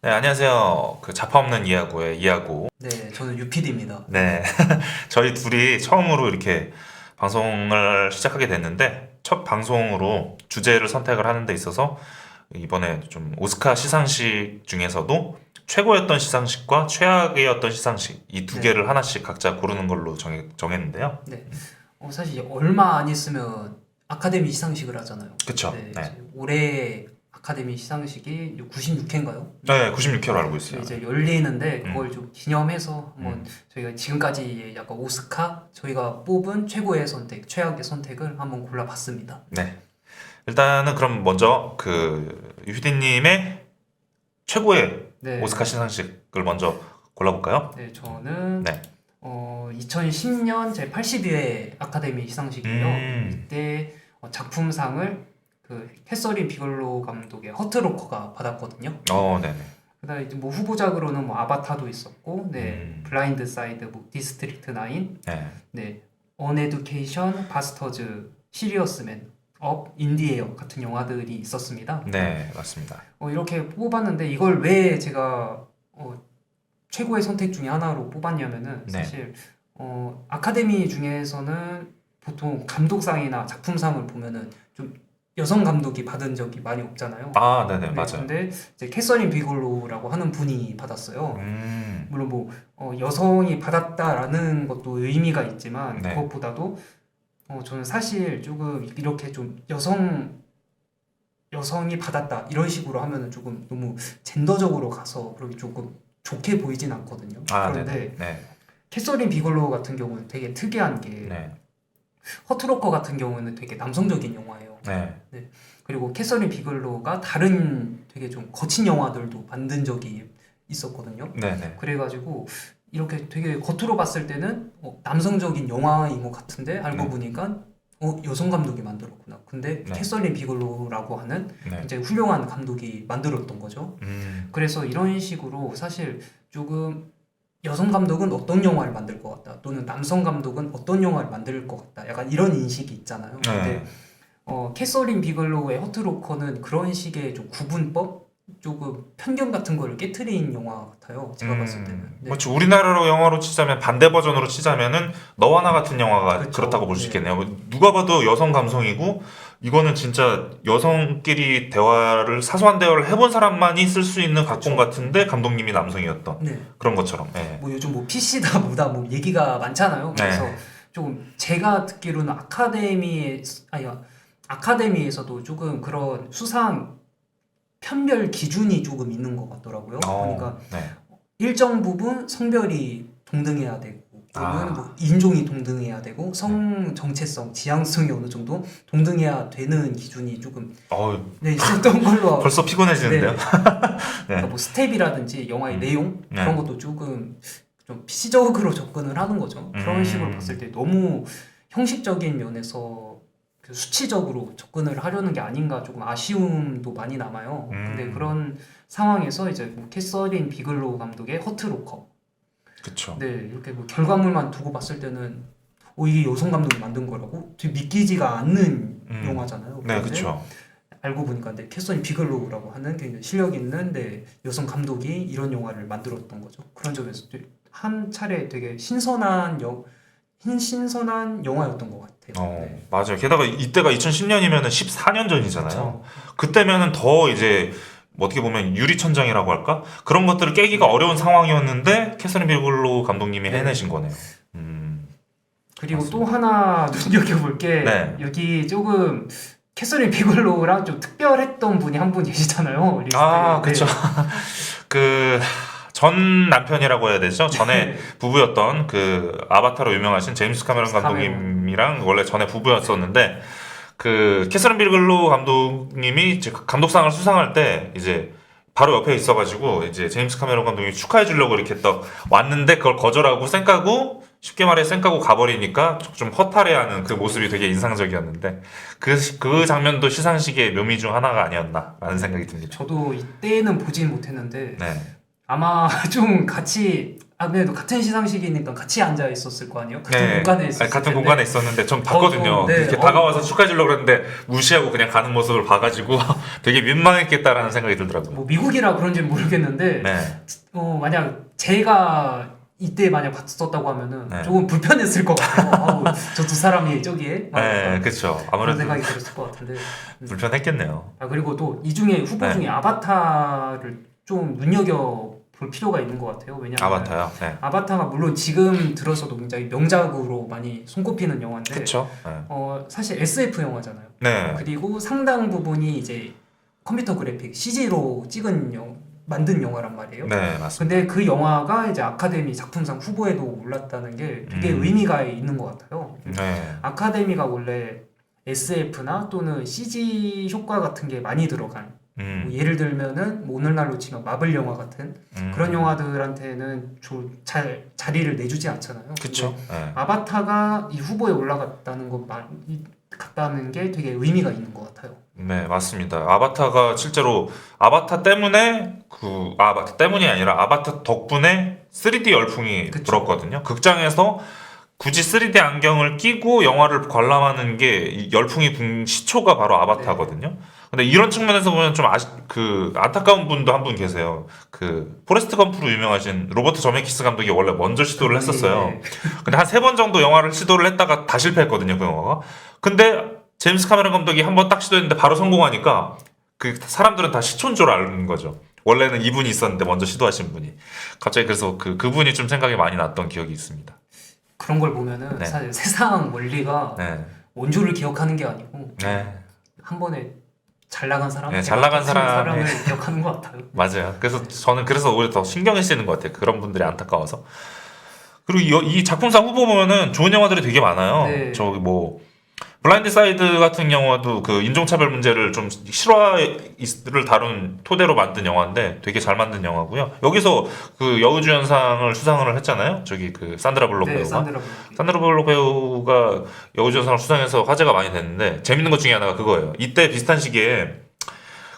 네, 안녕하세요. 그 자파 없는 이야구의 이야구. 네, 저는 유피디입니다. 네. 저희 둘이 처음으로 이렇게 방송을 시작하게 됐는데, 첫 방송으로 주제를 선택을 하는 데 있어서, 이번에 좀 오스카 시상식 중에서도 최고였던 시상식과 최악이었던 시상식, 이 두 네, 개를 하나씩 각자 고르는 걸로 정했는데요. 네. 사실 얼마 안 있으면 아카데미 시상식을 하잖아요. 그쵸? 네, 네. 이제 올해 아카데미 시상식이 96회인가요? 네, 96회로 알고 있어요. 이제 열리는데 음, 그걸 좀 기념해서 한번 음. 저희가 지금까지 약간 오스카 저희가 뽑은 최고의 선택, 최악의 선택을 한번 골라봤습니다. 네. 일단은 그럼 먼저 그 유희디님의 최고의 네, 오스카 시상식을 먼저 골라볼까요? 네, 저는 네. 2010년 제 82회 아카데미 시상식이에요. 음, 이때 작품상을 그 캐서린 비글로 감독의 허트로커가 받았거든요. 네네. 그다음에 이제 뭐 후보작으로는 뭐 아바타도 있었고, 네, 음, 블라인드 사이드, 뭐 디스트릭트 9, 네. 네, 언에듀케이션, 바스터즈, 시리어스맨, 업, 인디에어 같은 영화들이 있었습니다. 네, 맞습니다. 이렇게 뽑았는데 이걸 왜 제가 최고의 선택 중에 하나로 뽑았냐면은 네. 사실 아카데미 중에서는 보통 감독상이나 작품상을 보면은 좀 여성 감독이 받은 적이 많이 없잖아요. 아, 네네, 네, 맞아요. 근데 이제 캐서린 비글로우라고 하는 분이 받았어요. 물론 뭐 여성이 받았다라는 것도 의미가 있지만 네. 그것보다도 저는 사실 조금 이렇게 좀 여성이 받았다 이런 식으로 하면은 조금 너무 젠더적으로 가서 그렇게 조금 좋게 보이진 않거든요. 아, 그런데 네네. 네. 캐서린 비글로우 같은 경우는 되게 특이한 게 네. 허트로커 같은 경우는 되게 남성적인 영화예요. 네. 그리고 캐서린 비글로우가 다른 되게 좀 거친 영화들도 만든 적이 있었거든요. 네네. 그래가지고 이렇게 되게 겉으로 봤을 때는 남성적인 영화인 것 같은데 알고 네. 보니까 여성 감독이 만들었구나. 근데 네. 캐서린 비글로우라고 하는 네. 굉장히 훌륭한 감독이 만들었던 거죠. 그래서 이런 식으로 사실 조금 여성 감독은 어떤 영화를 만들 것 같다 또는 남성 감독은 어떤 영화를 만들 것 같다 약간 이런 인식이 있잖아요. 근데 네. 캐서린 비글로우의 허트로커는 그런 식의 좀 구분법 조금 편견 같은 거를 깨트린 영화 같아요. 제가 봤을 때는. 네. 그렇죠. 우리나라로 영화로 치자면 반대 버전으로 치자면은 너와 나 같은 영화가 그렇죠. 그렇다고 볼 수 네. 있겠네요. 누가 봐도 여성 감성이고 이거는 진짜 여성끼리 대화를 사소한 대화를 해본 사람만이 쓸 수 있는 각본 그렇죠. 같은데 감독님이 남성이었던 네. 그런 것처럼. 네. 뭐 요즘 뭐 PC다 뭐다 뭐 얘기가 많잖아요. 그래서 네. 좀 제가 듣기로는 아카데미에서도 조금 그런 수상 편별 기준이 조금 있는 것 같더라고요. 그러니까 네. 일정 부분 성별이 동등해야 되고 또는 뭐 인종이 동등해야 되고 성 정체성, 지향성이 어느 정도 동등해야 되는 기준이 조금 있었던 걸로 벌써 피곤해지는데요. 네. 네. 그러니까 뭐 스텝이라든지 영화의 내용 네. 그런 것도 조금 좀 PC적으로 접근을 하는 거죠. 그런 식으로 봤을 때 너무 형식적인 면에서 그 수치적으로 접근을 하려는 게 아닌가 조금 아쉬움도 많이 남아요. 근데 그런 상황에서 이제 뭐 캐서린 비글로우 감독의 허트로커, 그쵸. 네 이렇게 뭐 결과물만 두고 봤을 때는 이게 여성 감독이 만든 거라고 되게 믿기지가 않는 영화잖아요. 네, 그런데 그쵸. 알고 보니까 캐서린 비글로우라고 하는 굉장히 실력 있는 여성 감독이 이런 영화를 만들었던 거죠. 그런 점에서 한 차례 되게 신선한 영화였던 것 같아요. 네. 맞아요. 게다가 이때가 2010년이면 14년 전이잖아요. 그쵸. 그때면은 더 이제 뭐 어떻게 보면 유리천장이라고 할까? 그런 것들을 깨기가 어려운 상황이었는데 캐서린 비글로우 감독님이 네. 해내신 거네요. 그리고 맞습니다. 또 하나 눈여겨볼 게 네. 여기 조금 캐서린 비글로우랑 좀 특별했던 분이 한 분 계시잖아요. 리스트에. 그쵸. 그 전 남편이라고 해야 되죠. 전에 네. 부부였던 그 아바타로 유명하신 제임스 카메론 제임스 감독님이랑 원래 전에 부부였었는데 그 캐서린 비글로우 감독님이 이제 감독상을 수상할 때 이제 바로 옆에 있어가지고 이제 제임스 카메론 감독이 축하해 주려고 이렇게 딱 왔는데 그걸 거절하고 쌩까고 쉽게 말해 쌩까고 가버리니까 좀 허탈해하는 그 모습이 되게 인상적이었는데 그 장면도 시상식의 묘미 중 하나가 아니었나라는 생각이 듭니다. 저도 이때는 보진 못했는데 네. 아마 좀 같이 아무래도 같은 시상식이니까 같이 앉아 있었을 거 아니에요? 같은 공간에 있었을 같은 텐데. 공간에 있었는데 전 봤거든요. 네. 이렇게 다가와서 축하해 주려고 그랬는데 무시하고 그냥 가는 모습을 봐가지고 되게 민망했겠다라는 생각이 들더라고요. 뭐 미국이라 그런지는 모르겠는데 네. 만약 제가 이때 만약 봤었다고 하면은 네. 조금 불편했을 것 같아요. 저 두 사람이 저기에 막 네, 그렇죠. 그런 아무래도 생각이 들었을 것 같은데. 불편했겠네요. 그리고 또 이 중에 후보 네. 중에 아바타를 좀 눈여겨 볼 필요가 있는 것 같아요. 왜냐하면 아바타요. 네. 아바타가 물론 지금 들어서도 굉장히 명작으로 많이 손꼽히는 영화인데 그렇죠. 네. 사실 SF 영화잖아요. 네. 그리고 상당 부분이 이제 컴퓨터 그래픽 CG로 만든 영화란 말이에요. 네, 맞습니다. 근데 그 영화가 이제 아카데미 작품상 후보에도 올랐다는 게 되게 음. 의미가 있는 것 같아요. 네. 아카데미가 원래 SF나 또는 CG 효과 같은 게 많이 들어간 뭐 예를 들면은 뭐 오늘날로 치면 마블 영화 같은 그런 영화들한테는 자리를 내주지 않잖아요. 그렇죠. 네. 아바타가 이 후보에 올라갔다는 것 같다는 게 되게 의미가 있는 것 같아요. 네, 맞습니다. 아바타가 실제로 아바타 때문에 아바타 때문이 아니라 아바타 덕분에 3D 열풍이 그쵸. 불었거든요. 극장에서 굳이 3D 안경을 끼고 영화를 관람하는 게 이 열풍이 분 시초가 바로 아바타거든요. 근데 이런 측면에서 보면 좀 안타까운 분도 한 분 계세요. 그 포레스트 검프로 유명하신 로버트 저메키스 감독이 원래 먼저 시도를 했었어요. 네. 근데 한 3번 정도 영화를 시도를 했다가 다 실패했거든요, 그 영화가. 근데 제임스 카메론 감독이 한 번 딱 시도했는데 바로 성공하니까 그 사람들은 다 시초인 줄 아는 거죠. 원래는 이분이 있었는데 먼저 시도하신 분이. 갑자기 그래서 그분이 좀 생각이 많이 났던 기억이 있습니다. 그런 걸 보면은 네. 사실 세상 원리가 네. 원조를 기억하는 게 아니고 네. 한 번에 잘 나간 사람, 네, 잘 나간 사람을 기억하는 것 같아요. 맞아요. 그래서 저는 오히려 더 신경이 쓰이는 것 같아요. 그런 분들이 안타까워서. 그리고 이 작품상 후보 보면은 좋은 영화들이 되게 많아요. 네. 저기 뭐 블라인드 사이드 같은 경우도 그 인종차별 문제를 좀 실화를 다룬 토대로 만든 영화인데 되게 잘 만든 영화고요. 여기서 그 여우주연상을 수상을 했잖아요. 저기 그 산드라 블록 네, 배우가. 산드라 산드라 블록 배우가 여우주연상을 수상해서 화제가 많이 됐는데 재밌는 것 중에 하나가 그거예요. 이때 비슷한 시기에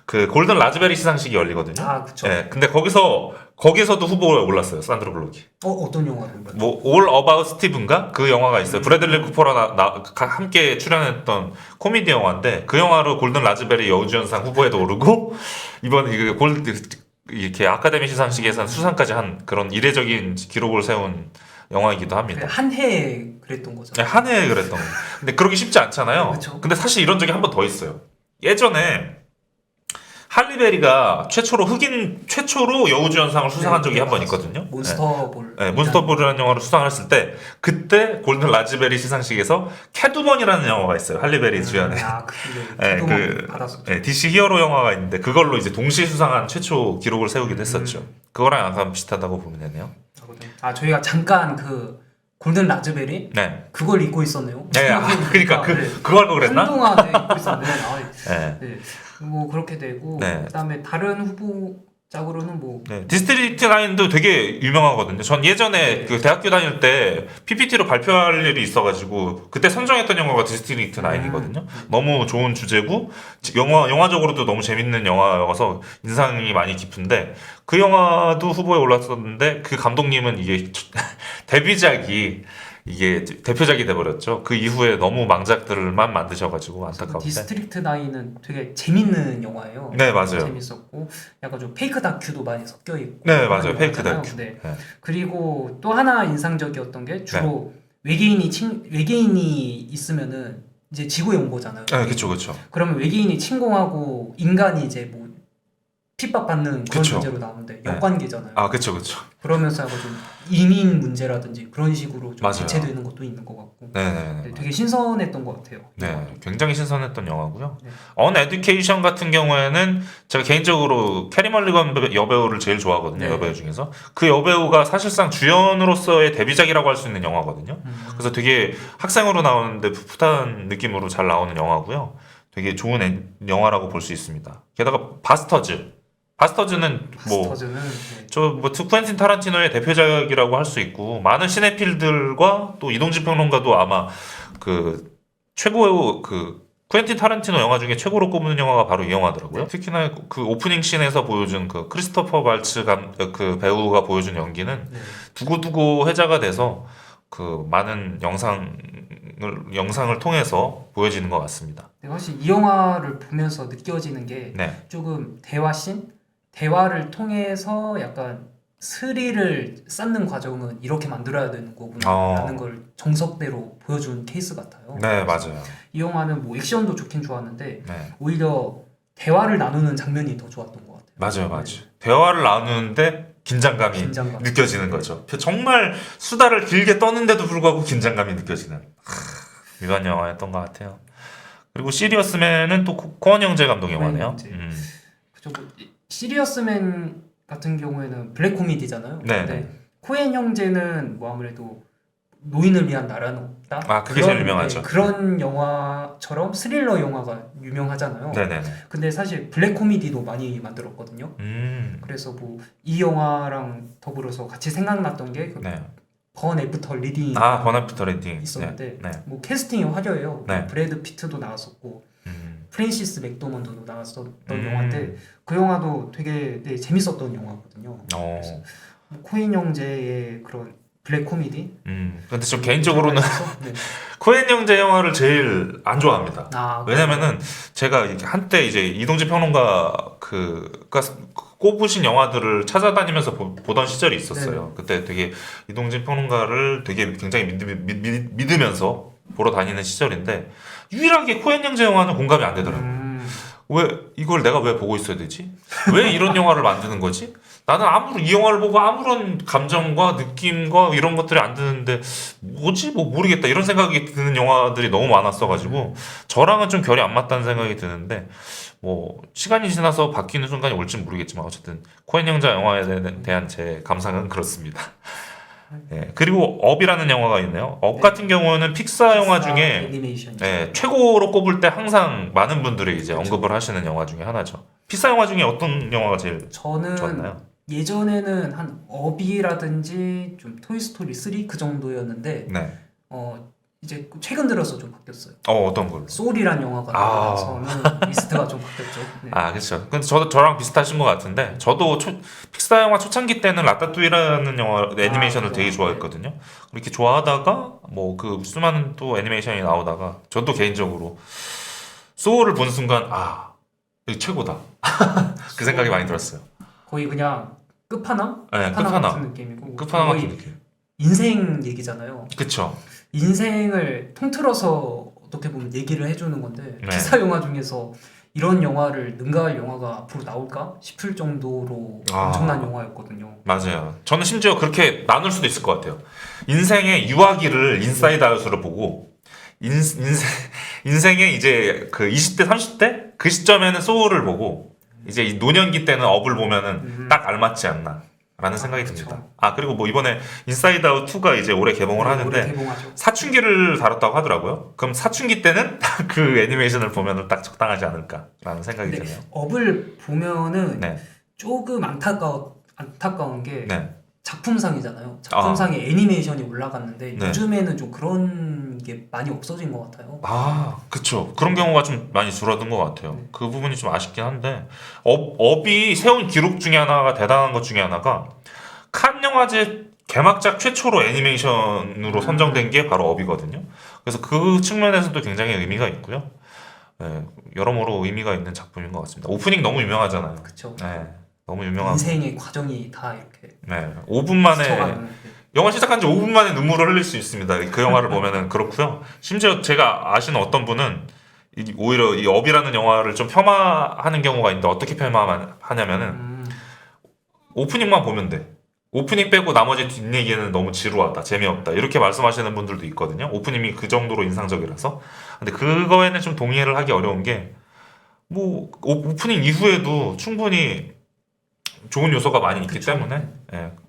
그 골든 라즈베리 시상식이 열리거든요. 그쵸. 네, 근데 거기서도 후보에 올랐어요. 산드라 블록이. 어떤 영화를 봤죠? 뭐 All About Steve인가 그 영화가 있어요. 브래들리 쿠퍼랑 함께 출연했던 코미디 영화인데 그 영화로 골든 라즈베리 여우주연상 후보에도 오르고 이번 이렇게 아카데미 시상식에서는 수상까지 한 그런 이례적인 기록을 세운 영화이기도 합니다. 한 해에 그랬던 거죠. 네, 한 해에 그랬던 거. 근데 그러기 쉽지 않잖아요. 그쵸. 근데 사실 이런 적이 한 번 더 있어요. 예전에 할리베리가 최초로 여우주연상을 수상한 적이 한 번 있거든요. 몬스터볼. 네, 몬스터볼이라는 영화를 수상을 했을 때 그때 골든 라즈베리 시상식에서 캐두먼이라는 영화가 있어요. 할리베리 주연의. 그게 받았었죠. DC 히어로 영화가 있는데 그걸로 이제 동시 수상한 최초 기록을 세우기도 했었죠. 그거랑 약간 비슷하다고 보면 되네요. 저희가 잠깐 그 골든 라즈베리 네. 그걸 입고 있었네요. 네, 그러니까 그거 할 거 그랬나? 한동안 입고 있었는데 네. 뭐 그렇게 되고 네. 그다음에 다른 후보작으로는 뭐 네, 디스트릭트 9도 되게 유명하거든요. 전 예전에 그 대학교 다닐 때 PPT로 발표할 일이 있어가지고 그때 선정했던 영화가 디스트릭트 9이거든요. 너무 좋은 주제고 영화적으로도 너무 재밌는 영화여서 인상이 많이 깊은데 그 영화도 후보에 올랐었는데 그 감독님은 이게 데뷔작이 이게 대표작이 돼버렸죠. 그 이후에 너무 망작들만 만드셔가지고 안타까운데. 디스트릭트 9은 되게 재밌는 영화예요. 네, 맞아요. 재밌었고 약간 좀 페이크 다큐도 많이 섞여 있고. 네, 맞아요. 페이크 영화잖아요. 다큐. 네. 네. 그리고 또 하나 인상적이었던 게 주로 외계인이 있으면은 이제 지구에 온 거잖아요. 네, 그렇죠. 그러면 외계인이 침공하고 인간이 이제 뭐 핍박받는 그런 그쵸. 문제로 나오는데 네. 역관계잖아요. 그렇죠. 그러면서 약간 좀 이민 문제라든지 그런 식으로 좀 맞아요. 대체되는 것도 있는 것 같고. 네. 되게 신선했던 것 같아요. 네, 굉장히 신선했던 영화고요. 네. 언에듀케이션 같은 경우에는 제가 개인적으로 캐리 멀리건 여배우를 제일 좋아하거든요. 네. 여배우 중에서 그 여배우가 사실상 주연으로서의 데뷔작이라고 할 수 있는 영화거든요. 그래서 되게 학생으로 나오는데 풋풋한 느낌으로 잘 나오는 영화고요. 되게 좋은 영화라고 볼 수 있습니다. 게다가 바스터즈는 퀸틴 타란티노의 대표작이라고 할 수 있고 많은 시네필들과 또 이동진 평론가도 아마 그 최고의 그 쿠엔틴 타란티노 영화 중에 최고로 꼽는 영화가 바로 이 영화더라고요. 특히나 그 오프닝 씬에서 보여준 그 크리스토퍼 발츠 그 배우가 보여준 연기는 네. 두고두고 회자가 돼서 그 많은 영상을 통해서 보여지는 것 같습니다. 근데 확실히 이 영화를 보면서 느껴지는 게 네, 조금 대화를 통해서 약간 스릴을 쌓는 과정은 이렇게 만들어야 되는 거구나라는 걸 정석대로 보여준 케이스 같아요. 네 맞아요. 이 영화는 뭐 액션도 좋긴 좋았는데 네, 오히려 대화를 나누는 장면이 더 좋았던 것 같아요. 맞아요. 대화를 나누는데 긴장감이 긴장감. 느껴지는 거죠. 정말 수다를 길게 떠는데도 불구하고 긴장감이 느껴지는 묘한 영화였던 것 같아요. 그리고 시리어스맨은 또 코언 형제 감독 영화네요. 형제. 그죠. 뭐 시리어스맨 같은 경우에는 블랙 코미디잖아요. 네, 근데 네. 코엔 형제는 뭐 아무래도 노인을 위한 나라는 없다. 아, 그게 제일 유명하죠. 그런 영화처럼 스릴러 영화가 유명하잖아요. 네네네. 근데 사실 블랙 코미디도 많이 만들었거든요. 그래서 뭐 이 영화랑 더불어서 같이 생각났던 게 그 네. 번 애프터 리딩 버나프터 레딩 있었는데 네. 뭐 캐스팅이 화려해요. 네. 브래드 피트도 나왔었고 음. 프랜시스 맥도먼드도 나왔었던 음. 영화인데 그 영화도 되게 재밌었던 영화거든요. 어. 그래서 뭐 코인 형제의 그런 블랙 코미디. 근데 저 개인적으로는 네. 코엔 형제 영화를 제일 안 좋아합니다. 아, 왜냐면은 제가 이렇게 한때 이제 이동진 평론가 그가 꼽으신 영화들을 찾아다니면서 보던 시절이 있었어요. 그때 되게 이동진 평론가를 되게 굉장히 믿으면서 보러 다니는 시절인데 유일하게 코엔 형제 영화는 공감이 안 되더라고요. 왜 이걸 내가 왜 보고 있어야 되지? 왜 이런 영화를 만드는 거지? 나는 이 영화를 보고 아무런 감정과 느낌과 이런 것들이 안 드는데 뭐지? 뭐 모르겠다 이런 생각이 드는 영화들이 너무 많았어가지고 저랑은 좀 결이 안 맞다는 생각이 드는데 뭐 시간이 지나서 바뀌는 순간이 올지 모르겠지만 어쨌든 코엔 형제 영화에 대한 제 감상은 그렇습니다. 예, 그리고 업이라는 영화가 있네요. 업 네. 같은 경우는 픽사 영화 중에 애니메이션. 예, 최고로 꼽을 때 항상 많은 분들이 이제 언급을 하시는 영화 중에 하나죠. 픽사 영화 중에 어떤 영화가 제일 저는 좋았나요? 예전에는 한 업이라든지 좀 토이스토리 3 그 정도였는데 네. 이제 최근 들어서 좀 바뀌었어요. 어떤 걸로? 소울이란 영화가 나와서는 리스트가 좀 바뀌었죠. 네. 아, 그렇죠. 근데 저랑 비슷하신 것 같은데 저도 픽사 영화 초창기 때는 라따뚜이라는 영화 애니메이션을 되게 그죠. 좋아했거든요. 그렇게 좋아하다가 뭐 그 수많은 또 애니메이션이 나오다가 저도 개인적으로 소울을 본 순간 이거 최고다. 그 생각이 많이 들었어요. 거의 그냥 끝판왕? 네, 끝판왕 끝판왕. 같은 느낌이고 끝판왕 거의 같은 느낌. 인생 얘기잖아요. 그쵸. 인생을 통틀어서 어떻게 보면 얘기를 해주는 건데 네. 기사 영화 중에서 이런 영화를 능가할 영화가 앞으로 나올까 싶을 정도로 엄청난 영화였거든요. 맞아요. 저는 심지어 그렇게 나눌 수도 있을 것 같아요. 인생의 유아기를 인사이드 아웃으로 보고 인생의 이제 그 20대 30대 그 시점에는 소울을 보고 이제 이 노년기 때는 업을 보면은 딱 알맞지 않나 라는 생각이 그쵸. 듭니다. 그리고 뭐 이번에 인사이드 아웃 2가 이제 올해 개봉을 올해 하는데 개봉하죠. 사춘기를 다뤘다고 하더라고요. 그럼 사춘기 때는 그 애니메이션을 보면은 딱 적당하지 않을까라는 생각이 근데 드네요. 업을 보면은 네. 조금 안타까운 게 네. 작품상이잖아요. 작품상에 애니메이션이 올라갔는데 네. 요즘에는 좀 그런 게 많이 없어진 것 같아요. 그쵸. 그런 경우가 좀 많이 줄어든 것 같아요. 네. 그 부분이 좀 아쉽긴 한데, 업이 세운 기록 중에 하나가 대단한 것 중에 하나가, 칸 영화제 개막작 최초로 애니메이션으로 선정된 게 바로 업이거든요. 그래서 그 측면에서도 굉장히 의미가 있고요. 네, 여러모로 의미가 있는 작품인 것 같습니다. 오프닝 너무 유명하잖아요. 그쵸. 네, 너무 유명하고. 인생의 과정이 다 이렇게 네, 5분 만에 스쳐가는. 영화 시작한 지 5분 만에 눈물을 흘릴 수 있습니다. 그 영화를 보면은 그렇고요. 심지어 제가 아시는 어떤 분은 오히려 이 업이라는 영화를 좀 폄하하는 경우가 있는데 어떻게 폄하하냐면은 오프닝만 보면 돼. 오프닝 빼고 나머지 뒷얘기는 너무 지루하다, 재미없다 이렇게 말씀하시는 분들도 있거든요. 오프닝이 그 정도로 인상적이라서. 근데 그거에는 좀 동의를 하기 어려운 게 뭐 오프닝 이후에도 충분히 좋은 요소가 많이 있기 그쵸. 때문에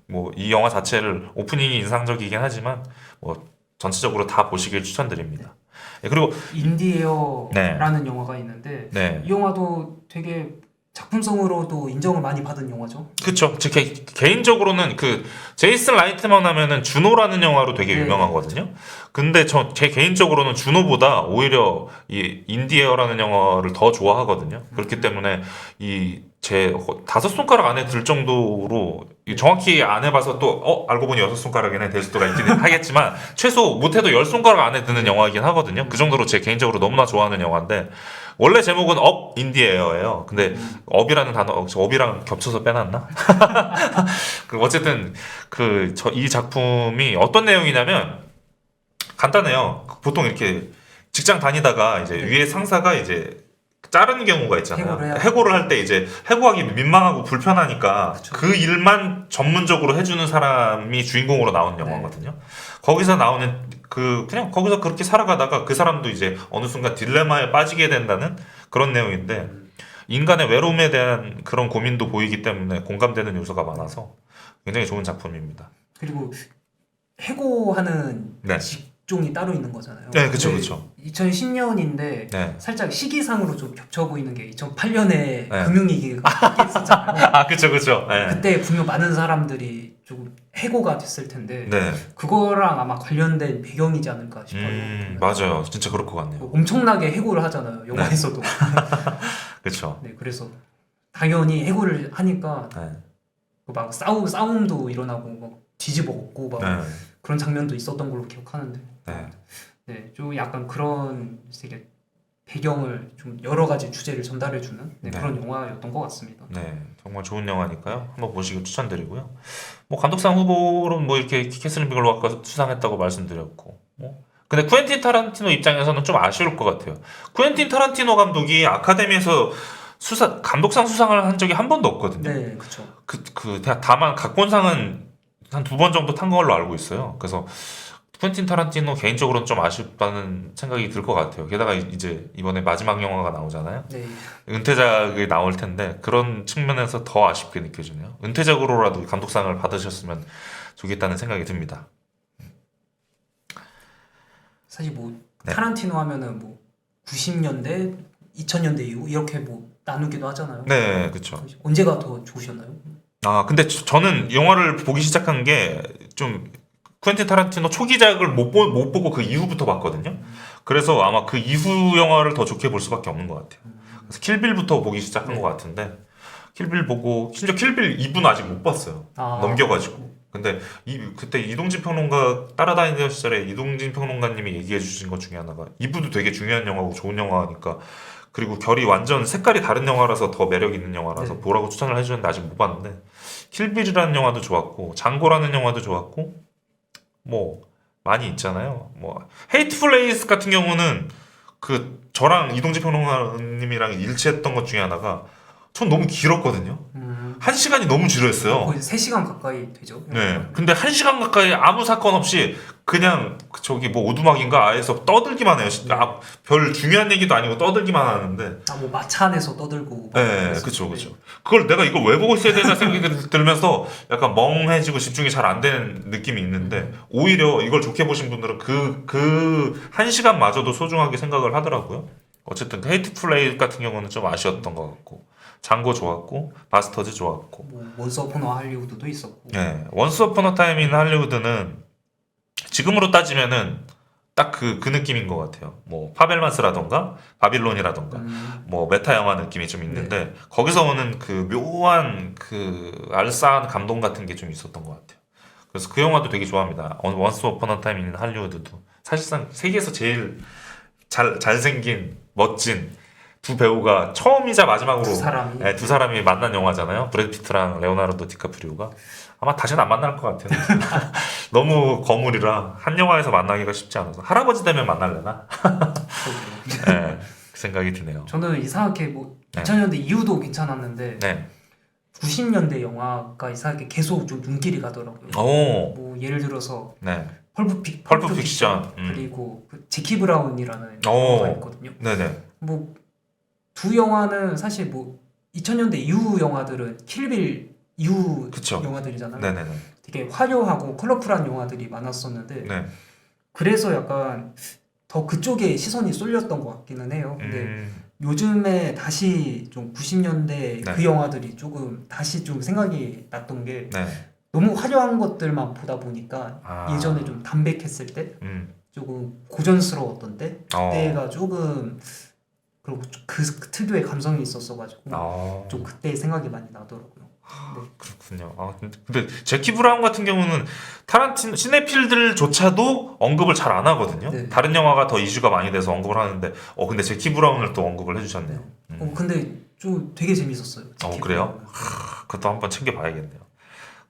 뭐 이 영화 자체를 오프닝이 인상적이긴 하지만 뭐 전체적으로 다 보시길 추천드립니다. 그리고 인디에어라는 네. 영화가 있는데 네, 이 영화도 되게 작품성으로도 인정을 많이 받은 영화죠. 그쵸. 개인적으로는 그 제이슨 라이트만 하면은 주노라는 영화로 되게 네. 유명하거든요. 근데 제 개인적으로는 주노보다 오히려 이 인디에어라는 영화를 더 좋아하거든요. 그렇기 때문에 이 제 5손가락 안에 들 정도로 정확히 안 해봐서 또 알고 보니 6손가락이네 될 수도 있긴 하겠지만 최소 못해도 10손가락 안에 드는 영화이긴 하거든요. 그 정도로 제 개인적으로 너무나 좋아하는 영화인데 원래 제목은 업 인디에어예요. 근데 업이라는 단어 업이랑 겹쳐서 빼놨나? 어쨌든 이 작품이 어떤 내용이냐면 간단해요. 보통 이렇게 직장 다니다가 이제 위에 상사가 이제 자르는 경우가 있잖아요. 해고를 할 때 이제 해고하기 민망하고 불편하니까 그쵸. 그 일만 전문적으로 해주는 사람이 주인공으로 나오는 영화거든요. 거기서 나오는 그냥 거기서 그렇게 살아가다가 그 사람도 이제 어느 순간 딜레마에 빠지게 된다는 그런 내용인데 인간의 외로움에 대한 그런 고민도 보이기 때문에 공감되는 요소가 많아서 굉장히 좋은 작품입니다. 그리고 해고하는 네. 직종이 따로 있는 거잖아요. 네, 그쵸. 2010년인데 네. 살짝 시기상으로 좀 겹쳐 보이는 게 2008년에 네. 금융위기가 있었잖아요. 그쵸. 네. 그때 분명 많은 사람들이 조금 해고가 됐을 텐데 네. 그거랑 아마 관련된 배경이지 않을까 싶어요. 맞아요. 진짜 그럴 것 같네요. 뭐 엄청나게 해고를 하잖아요. 영화에서도. 그쵸. 네, 그래서 당연히 해고를 하니까 네. 막 싸움도 일어나고 막 뒤집어 엎고 막 네. 그런 장면도 있었던 걸로 기억하는데 네. 네, 좀 약간 그런 되게 배경을 좀 여러 가지 주제를 전달해주는 네. 그런 영화였던 것 같습니다. 네, 정말 좋은 영화니까요. 한번 보시길 추천드리고요. 뭐 감독상 후보로는 뭐 이렇게 캐슬린 비글로 아까 수상했다고 말씀드렸고, 근데 쿠엔틴 타란티노 입장에서는 좀 아쉬울 것 같아요. 쿠엔틴 타란티노 감독이 아카데미에서 감독상 수상을 한 적이 한 번도 없거든요. 네, 그렇죠. 다만 각본상은 한 2번 정도 탄 걸로 알고 있어요. 그래서 쿠엔틴 타란티노 개인적으로는 좀 아쉽다는 생각이 들 것 같아요. 게다가 이제 이번에 마지막 영화가 나오잖아요. 네, 은퇴작이 나올 텐데 그런 측면에서 더 아쉽게 느껴지네요. 은퇴작으로라도 감독상을 받으셨으면 좋겠다는 생각이 듭니다. 사실 뭐 네. 타란티노 하면은 뭐 90년대, 2000년대 이후 이렇게 뭐 나누기도 하잖아요. 네, 그렇죠. 언제가 더 좋으셨나요? 근데 저는 영화를 보기 시작한 게 좀 쿠엔틴 타란티노 초기작을 못 보고 그 이후부터 봤거든요. 그래서 아마 그 이후 영화를 더 좋게 볼 수밖에 없는 것 같아요. 그래서 킬빌부터 보기 시작한 네. 것 같은데 킬빌 보고 심지어 킬빌 2분 아직 못 봤어요. 넘겨가지고. 근데 그때 이동진 평론가 따라다니던 시절에 이동진 평론가님이 얘기해 주신 것 중에 하나가 2부도 되게 중요한 영화고 좋은 영화니까 그리고 결이 완전 색깔이 다른 영화라서 더 매력 있는 영화라서 네. 보라고 추천을 해주는데 아직 못 봤는데 킬빌이라는 영화도 좋았고 장고라는 영화도 좋았고 뭐 많이 있잖아요. 뭐 헤이트풀 에이스 같은 경우는 저랑 이동진 평론가님이랑 일치했던 것 중에 하나가 전 너무 길었거든요. 1시간이 너무 지루했어요. 거의 3시간 가까이 되죠. 네. 근데 1시간 가까이 아무 사건 없이 그냥 저기 뭐 오두막인가 아에서 떠들기만 해요. 별 중요한 얘기도 아니고 떠들기만 하는데. 뭐 마차 안에서 떠들고. 네, 그쵸. 그걸 내가 이걸 왜 보고 있어야 되나 생각이 들면서 약간 멍해지고 집중이 잘 안 되는 느낌이 있는데 오히려 이걸 좋게 보신 분들은 그 1시간마저도 소중하게 생각을 하더라고요. 어쨌든 헤이트풀 에이스 같은 경우는 좀 아쉬웠던 것 같고. 장고 좋았고 바스터즈 좋았고 뭐 원스 어폰 어 할리우드도 있었고. 네, 원스 어폰 어 타임 인 할리우드는 지금으로 따지면은 딱 그 느낌인 것 같아요. 뭐 파벨만스라던가 바빌론이라던가 뭐 메타 영화 느낌이 좀 있는데 거기서 오는 그 묘한 그 알싸한 감동 같은 게 좀 있었던 것 같아요. 그래서 그 영화도 되게 좋아합니다. 원스 어폰 어 타임 인 할리우드도 사실상 세계에서 제일 잘생긴 멋진 두 배우가 처음이자 마지막으로 두 사람이 만난 영화잖아요. 브래드 피트랑 레오나르도 디카프리오가 아마 다시는 안 만날 것 같아요. 너무 거물이라 한 영화에서 만나기가 쉽지 않아서 할아버지 되면 만날려나? 네, 그 생각이 드네요. 저는 이상하게 뭐 2000년대 이후도 괜찮았는데 90년대 영화가 이상하게 계속 좀 눈길이 가더라고요. 뭐 예를 들어서 펄프 픽션 그리고 제키 브라운이라는 영화가 있거든요. 네네. 뭐 두 영화는 사실 뭐 2000년대 이후 영화들은 킬빌 이후 영화들이잖아요. 네네네. 되게 화려하고 컬러풀한 영화들이 많았었는데 그래서 약간 더 그쪽에 시선이 쏠렸던 것 같기는 해요. 근데 요즘에 다시 좀 90년대 네. 그 영화들이 조금 다시 좀 생각이 났던 게 네. 너무 화려한 것들만 보다 보니까 아. 예전에 좀 담백했을 때 음. 조금 고전스러웠던 때 어. 그때가 조금 그리고 그 특유의 감성이 있었어가지고 어. 좀 그때 생각이 많이 나더라고요. 네. 그렇군요. 근데 제키 브라운 같은 경우는 타란티노 시네필들조차도 언급을 잘 안 하거든요. 네. 다른 영화가 더 이슈가 많이 돼서 언급을 하는데 근데 제키 브라운을 또 언급을 해주셨네요. 근데 좀 되게 재밌었어요. 제키 그래요? 브라운은. 그것도 한번 챙겨봐야겠네요.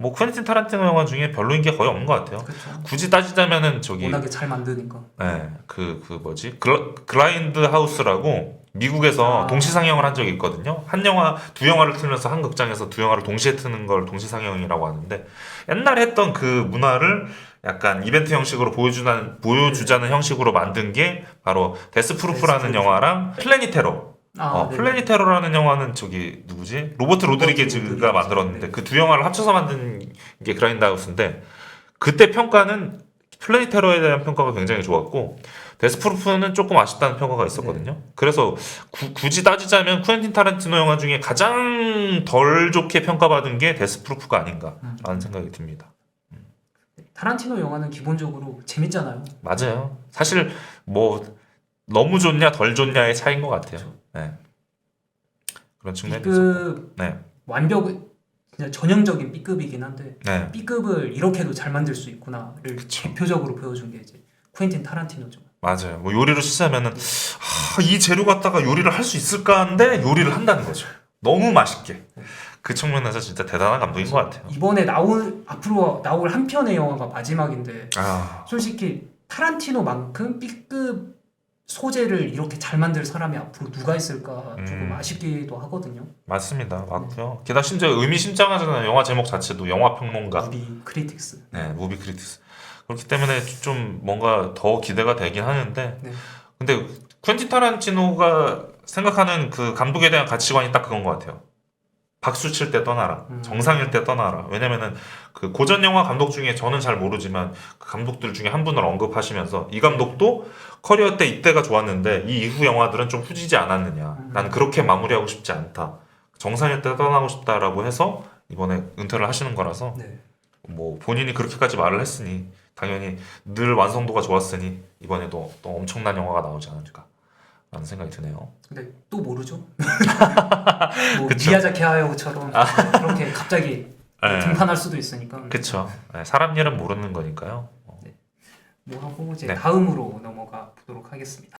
뭐 퀸틴 타란티노 영화 중에 별로인 게 거의 없는 것 같아요. 그렇죠. 굳이 따지자면은 저기 워낙에 잘 만드니까. 네, 그 뭐지? 글라인드 하우스라고 미국에서 동시 상영을 한 적이 있거든요. 두 영화를 틀면서 한 극장에서 두 영화를 동시에 트는 걸 동시 상영이라고 하는데 옛날에 했던 그 문화를 약간 이벤트 형식으로 보여주자는 형식으로 만든 게 바로 데스프루프라는 데스프루프. 영화랑 플래닛테러. 네. 플래닛테러라는 영화는 저기 누구지? 로버트 로드리게즈가 만들었는데 네. 그 두 영화를 합쳐서 만든 게 그라인드 하우스인데 그때 평가는 플래닛테러에 대한 평가가 굉장히 좋았고 데스프루프는 조금 아쉽다는 평가가 있었거든요. 그래서 굳이 따지자면 쿠엔틴 타란티노 영화 중에 가장 덜 좋게 평가받은 게 데스프루프가 아닌가라는 생각이 듭니다. 타란티노 영화는 기본적으로 재밌잖아요. 맞아요. 사실 뭐 너무 좋냐 덜 좋냐의 차이인 것 같아요. 네. 그런 측면이 있었고. B급 네. 그냥 전형적인 B급이긴 한데 네. B급을 이렇게도 잘 만들 수 있구나를 그쵸. 대표적으로 보여준 게 이제 쿠엔틴 타란티노죠. 맞아요. 뭐 요리를 시작하면은 이 재료 갖다가 요리를 할 수 있을까 하는데 요리를 한다는 거죠. 너무 맛있게. 그 측면에서 진짜 대단한 감독인 것 같아요. 이번에 앞으로 나올 한 편의 영화가 마지막인데 솔직히 타란티노만큼 B급 소재를 이렇게 잘 만들 사람이 앞으로 누가 있을까 조금 아쉽기도 하거든요. 맞습니다. 맞고요. 게다가 심지어 의미심장하잖아요. 영화 제목 자체도 영화 평론가. 무비 크리틱스. 네, 무비 크리틱스. 그렇기 때문에 좀 뭔가 더 기대가 되긴 하는데 네. 근데 퀸틴 타란티노가 생각하는 그 감독에 대한 가치관이 딱 그건 것 같아요. 박수 칠 때 떠나라. 정상일 때 떠나라. 왜냐면은 그 고전 영화 감독 중에 저는 잘 모르지만 그 감독들 중에 한 분을 언급하시면서 이 감독도 커리어 때 이때가 좋았는데 이 이후 영화들은 좀 후지지 않았느냐. 나는 그렇게 마무리하고 싶지 않다. 정상일 때 떠나고 싶다라고 해서 이번에 은퇴를 하시는 거라서 네. 뭐 본인이 그렇게까지 말을 했으니 당연히 늘 완성도가 좋았으니 이번에도 또 엄청난 영화가 나오지 않을까 라는 생각이 드네요. 근데 또 모르죠. 뭐 그쵸. 미야자키 하야오처럼 그렇게 갑자기 네. 등판할 수도 있으니까. 그쵸. 네, 사람 일은 모르는 거니까요. 뭐 하고 이제 네. 다음으로 넘어가 보도록 하겠습니다.